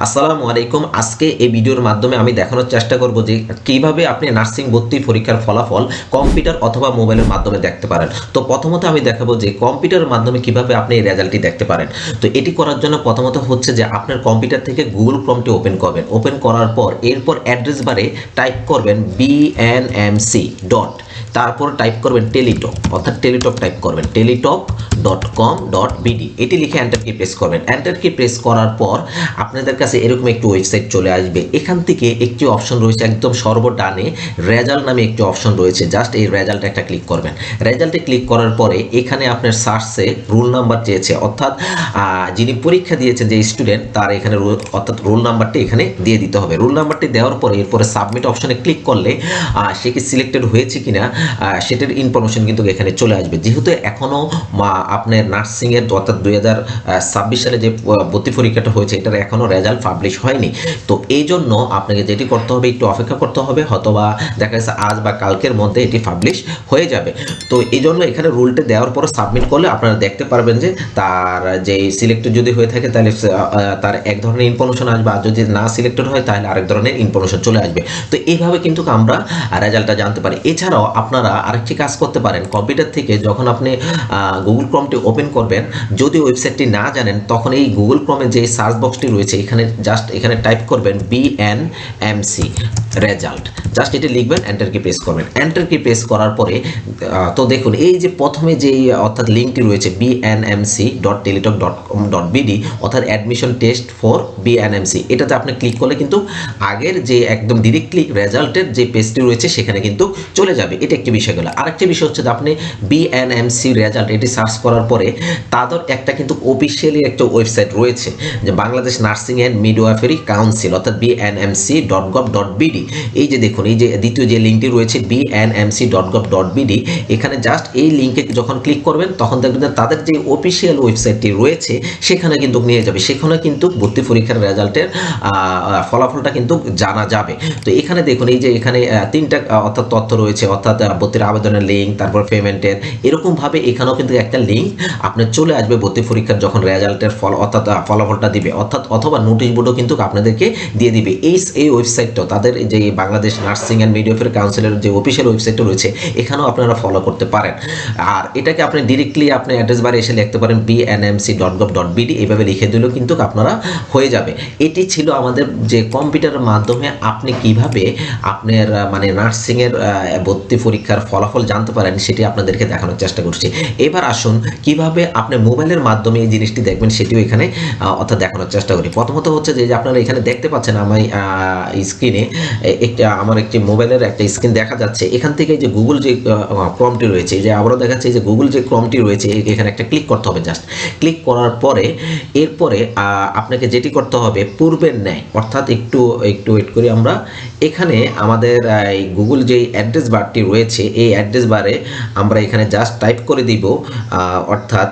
আসসালামু আলাইকুম। আজকে এই ভিডিওর মাধ্যমে আমি দেখানোর চেষ্টা করব যে কিভাবে আপনি নার্সিং ভর্তি পরীক্ষার ফলাফল কম্পিউটার অথবা মোবাইলের মাধ্যমে দেখতে পারেন। তো প্রথমত আমি দেখাবো যে কম্পিউটারের মাধ্যমে কিভাবে আপনি এই রেজাল্টটি দেখতে পারেন। তো এটি করার জন্য প্রথমত হচ্ছে যে আপনার কম্পিউটার থেকে গুগল ক্রোমটি ওপেন করবেন। ওপেন করার পর এরপর অ্যাড্রেস বারে টাইপ করবেন bnmc ডট, তারপর টাইপ করবেন টেলিটক, অর্থাৎ টেলিটক টাইপ করবেন teletalk.com.bd। এটি লিখে এন্টার কি প্রেস করবেন। এন্টার কি প্রেস করার পর আপনাদের কাছে এরকম একটি ওয়েবসাইট চলে আসবে। এখান থেকে একটি অপশন রয়েছে একদম সর্বডানে, রেজাল্ট নামে একটি অপশন রয়েছে। জাস্ট এই রেজাল্টে একটা ক্লিক করবেন। রেজাল্টে ক্লিক করার পরে এখানে আপনার সার্চে রোল নাম্বার চেয়েছে, অর্থাৎ যিনি পরীক্ষা দিয়েছেন যে স্টুডেন্ট তার এখানে অর্থাৎ রোল নাম্বারটি এখানে দিয়ে দিতে হবে। রোল নাম্বারটি দেওয়ার পরে এরপরে সাবমিট অপশনে ক্লিক করলে সে কি সিলেক্টেড হয়েছে কিনা সেটার ইনফরমেশন কিন্তু এখানে চলে আসবে। যেহেতু এখনও আপনার নার্সিংয়ের অর্থাৎ 2026 সালে যে ভর্তি পরীক্ষাটা হয়েছে এটার এখনও রেজাল্ট পাবলিশ হয়নি। তো এই জন্য আপনাকে যেটি করতে হবে একটু অপেক্ষা করতে হবে, হয়তোবা দেখা যাচ্ছে আজ বা কালকের মধ্যে এটি পাবলিশ হয়ে যাবে। তো এই জন্য এখানে রুলটা দেওয়ার পরে সাবমিট করলে আপনারা দেখতে পারবেন যে তার যে সিলেক্টেড যদি হয়ে থাকে তাহলে তার এক ধরনের ইনফরমেশন আসবে, আর যদি না সিলেক্টেড হয় তাহলে আরেক ধরনের ইনফরমেশন চলে আসবে। তো এইভাবে কিন্তু আমরা রেজাল্টটা জানতে পারি। এছাড়াও আপনারা আরেকটি কাজ করতে পারেন, কম্পিউটার থেকে যখন আপনি গুগল ক্রোমটি ওপেন করবেন, যদি ওয়েবসাইটটি না জানেন তখন এই গুগল ক্রোমে যে সার্চ বক্সটি রয়েছে এখানে জাস্ট এখানে টাইপ করবেন BNMC রেজাল্ট, জাস্ট এটি লিখবেন, এন্টার কি প্রেস করবেন। এন্টার কি প্রেস করার পরে তো দেখুন এই যে প্রথমে যে অর্থাৎ লিঙ্কটি রয়েছে bnmc.teletalk.com.bd অর্থাৎ অ্যাডমিশন টেস্ট ফর BNMC, এটাতে আপনি ক্লিক করলে কিন্তু আগের যে একদম ডিরেক্টলি রেজাল্টের যে পেজটি রয়েছে সেখানে কিন্তু চলে যাবে। এটা একটি বিষয় গেল। আরেকটি বিষয় হচ্ছে যে আপনি BNMC রেজাল্ট এটি সার্চ করার পরে তাদের একটা কিন্তু অফিসিয়ালি একটা ওয়েবসাইট রয়েছে যে Bangladesh nursing and midwifery council অর্থাৎ bnmc.gov.bd। এই যে দেখুন এই যে দ্বিতীয় যে লিঙ্কটি রয়েছে bnmc.gov.bd, এখানে জাস্ট এই লিঙ্কে যখন ক্লিক করবেন তখন দেখবেন তাদের যে অফিসিয়াল ওয়েবসাইটটি রয়েছে সেখানে কিন্তু নিয়ে যাবে। সেখানে কিন্তু ভর্তি পরীক্ষার রেজাল্টের ফলাফলটা কিন্তু জানা যাবে। তো এখানে দেখুন এই যে এখানে তিনটা অর্থাৎ তথ্য রয়েছে, অর্থাৎ ভর্তির আবেদনের লিঙ্ক, তারপর পেমেন্টের, এরকমভাবে এখানেও কিন্তু একটা লিঙ্ক আপনার চলে আসবে ভর্তি পরীক্ষার যখন রেজাল্টের অর্থাৎ ফলাফলটা দিবে, অর্থাৎ অথবা নোটিশ বোর্ডও কিন্তু আপনাদেরকে দিয়ে দিবে। এই ওয়েবসাইটটাও তাদের যে বাংলাদেশ নার্সিং অ্যান্ড মিডওয়াইফারি কাউন্সিলের যে অফিসিয়াল ওয়েবসাইটটা রয়েছে এখানেও আপনারা ফলো করতে পারেন। আর এটাকে আপনি ডিরেক্টলি আপনি অ্যাড্রেস বারে এসে লিখতে পারেন bnmc.gov.bd, এইভাবে লিখে দিলেও কিন্তু আপনারা হয়ে যাবে। এটি ছিল আমাদের যে কম্পিউটারের মাধ্যমে আপনি কিভাবে আপনার মানে নার্সিংয়ের ভর্তি পরীক্ষার ফলাফল জানতে পারেন সেটি আপনাদেরকে দেখানোর চেষ্টা করছি। এবার আসুন কিভাবে আপনি মোবাইলের মাধ্যমে এই জিনিসটি দেখবেন সেটিও এখানে অর্থাৎ দেখানোর চেষ্টা করি। প্রথমত হচ্ছে যে আপনারা এখানে দেখতে পাচ্ছেন আমার স্ক্রিনে আমার একটি মোবাইলের একটা স্ক্রিন দেখা যাচ্ছে। এখান থেকে যে গুগল যে ক্রোমটি রয়েছে, যে আবারও দেখাচ্ছে যে গুগল যে ক্রোমটি রয়েছে এখানে একটা ক্লিক করতে হবে। জাস্ট ক্লিক করার পরে এরপরে আপনাকে যেটি করতে হবে পূর্বের ন্যায়, অর্থাৎ একটু ওয়েট করি আমরা। এখানে আমাদের গুগল যে অ্যাড্রেস বারটি রয়েছে এই অ্যাড্রেস বারে আমরা এখানে জাস্ট টাইপ করে দিব অর্থাৎ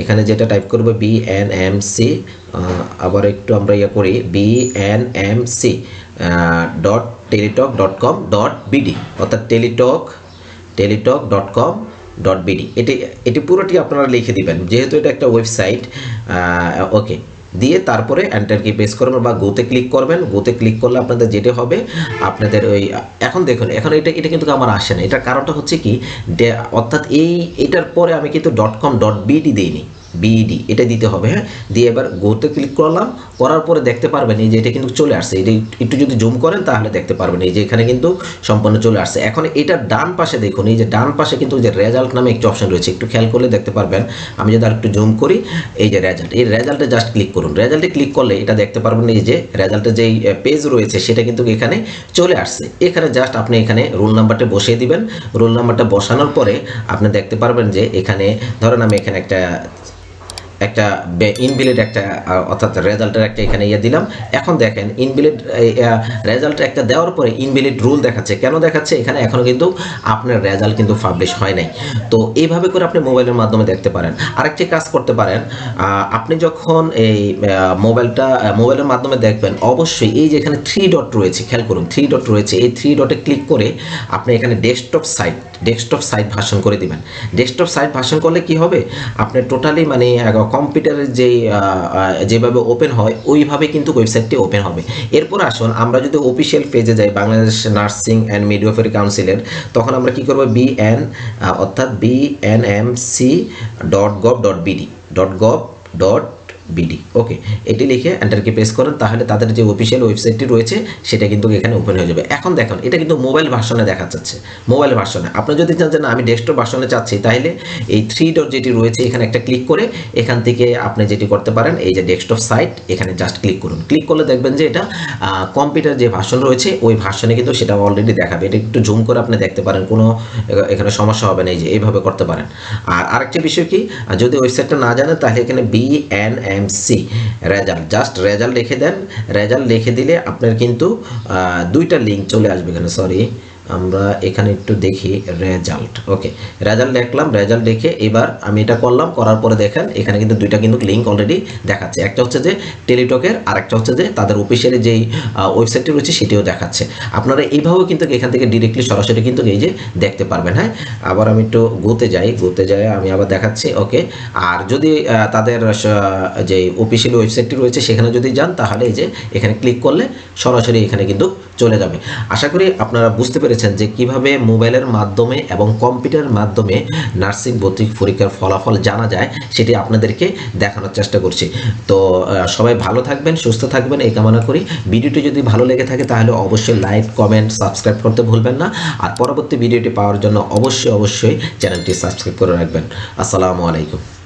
এখানে যেটা টাইপ করব BNMC, আবার একটু আমরা করি bnmc.teletalk.com.bd অর্থাৎ teletalk.com.bd। এটি পুরোটি আপনারা লিখে দিবেন, যেহেতু এটা একটা ওয়েবসাইট। ওকে দিয়ে তারপরে এন্টার কি প্রেস করবেন বা গোতে ক্লিক করবেন। গোতে ক্লিক করলে আপনাদের যেটা হবে আপনাদের ওই এখন দেখুন এখন এটা কিন্তু আমার আসে না। এটার কারণটা হচ্ছে কি অর্থাৎ এটার পরে আমি কিন্তু .com.bd দিইনি, বিডি এটা দিতে হবে। হ্যাঁ, দিয়ে এবার গোতে ক্লিক করলাম, করার পরে দেখতে পারবেন এই যে এটা কিন্তু চলে আসছে। এটা একটু যদি জুম করেন তাহলে দেখতে পারবেন এই যে এখানে কিন্তু সম্পূর্ণ চলে আসছে। এখন এটার ডান পাশে দেখুন এই যে ডান পাশে কিন্তু যে রেজাল্ট নামে একটি অপশন রয়েছে, একটু খেয়াল করলে দেখতে পারবেন। আমি যদি আর একটু জুম করি এই যে রেজাল্ট, এই রেজাল্টে জাস্ট ক্লিক করুন। রেজাল্টে ক্লিক করলে এটা দেখতে পারবেন এই যে রেজাল্টের যেই পেজ রয়েছে সেটা কিন্তু এখানে চলে আসছে। এখানে জাস্ট আপনি এখানে রোল নাম্বারটা বসিয়ে দিবেন। রোল নাম্বারটা বসানোর পরে আপনি দেখতে পারবেন যে এখানে ধরেন আমি এখানে একটা ইনভ্যালিড একটা অর্থাৎ রেজাল্টের একটা এখানে দিলাম। এখন দেখেন ইনভ্যালিড রেজাল্ট একটা দেওয়ার পরে ইনভ্যালিড রুল দেখাচ্ছে। কেন দেখাচ্ছে? এখানে এখনো কিন্তু আপনার রেজাল্ট কিন্তু পাবলিশ হয় নাই। তো এইভাবে করে আপনি মোবাইলের মাধ্যমে দেখতে পারেন। আরেকটি কাজ করতে পারেন, আপনি যখন এই মোবাইলের মাধ্যমে দেখবেন অবশ্যই এই যে এখানে 3 ডট রয়েছে, খেয়াল করুন 3 ডট রয়েছে, এই 3 ডটে ক্লিক করে আপনি এখানে ডেস্কটপ সাইট ভার্সন করে দিবেন। ডেস্কটপ সাইট ভার্সন করলে কি হবে, আপনি টোটালি মানে কম্পিউটারের যেভাবে ওপেন হয় ওইভাবে কিন্তু ওয়েবসাইটটি ওপেন হবে। এরপর আসুন আমরা যদি অফিসিয়াল পেজে যাই বাংলাদেশ নার্সিং অ্যান্ড মিডওয়াইফারি কাউন্সিলের, তখন আমরা কি করব অর্থাৎ bnmc.gov.bd ওকে, এটি লিখে এন্টার কি প্রেস করেন, তাহলে তাদের যে অফিসিয়াল ওয়েবসাইটটি রয়েছে সেটা কিন্তু এখানে ওপেন হয়ে যাবে। এখন দেখুন এটা কিন্তু মোবাইল ভার্সনে দেখা যাচ্ছে, মোবাইল ভার্সনে। আপনি যদি চান যে না আমি ডেস্কটপ ভার্সনে চাচ্ছি, তাহলে এই 3 ডট যেটি রয়েছে এখানে একটা ক্লিক করে এখান থেকে আপনি যেটি করতে পারেন, এই যে ডেস্কটপ সাইট এখানে জাস্ট ক্লিক করুন। ক্লিক করলে দেখবেন যে এটা কম্পিউটার যে ভার্সন রয়েছে ওই ভার্সনে কিন্তু সেটা অলরেডি দেখাবে। এটা একটু জুম করে আপনি দেখতে পারেন, কোনো এখানে সমস্যা হবে না, এই যে এইভাবে করতে পারেন। আর আরেকটা বিষয় কি, যদি ওয়েবসাইটটা না জানেন তাহলে এখানে বিএনএমসি রেজাল্ট, জাস্ট রেজাল্ট লিখে দেন। রেজাল্ট লিখে দিলে আপনার কিন্তু দুইটা লিঙ্ক চলে আসবে এখানে। সরি, আমরা এখানে একটু দেখি রেজাল্ট। ওকে, রেজাল্ট লিখলাম, রেজাল্ট লিখে এবার আমি এটা করলাম, করার পরে দেখেন এখানে কিন্তু দুইটা কিন্তু লিঙ্ক অলরেডি দেখাচ্ছে। একটা হচ্ছে যে টেলিটকের, আর একটা হচ্ছে যে তাদের অফিসিয়ালি যেই ওয়েবসাইটটি রয়েছে সেটিও দেখাচ্ছে। আপনারা এইভাবেও কিন্তু এখান থেকে ডিরেক্টলি সরাসরি কিন্তু এই যে দেখতে পারবেন। হ্যাঁ, আবার আমি একটু গোতে যাই আমি আবার দেখাচ্ছি। ওকে, আর যদি তাদের যে অফিসিয়াল ওয়েবসাইটটি রয়েছে সেখানে যদি যান, তাহলে এই যে এখানে ক্লিক করলে সরাসরি এখানে কিন্তু চলে যাবে। আশা করি আপনারা বুঝতে পেরেছেন যে কিভাবে মোবাইলের মাধ্যমে এবং কম্পিউটারের মাধ্যমে নার্সিং ভর্তি পরীক্ষার ফলাফল জানা যায়, সেটি আপনাদেরকে দেখানোর চেষ্টা করছি। তো সবাই ভালো থাকবেন, সুস্থ থাকবেন এই কামনা করি। ভিডিওটি যদি ভালো লেগে থাকে তাহলে অবশ্যই লাইক, কমেন্ট, সাবস্ক্রাইব করতে ভুলবেন না। আর পরবর্তী ভিডিওটি পাওয়ার জন্য অবশ্যই চ্যানেলটি সাবস্ক্রাইব করে রাখবেন। আসসালামু আলাইকুম।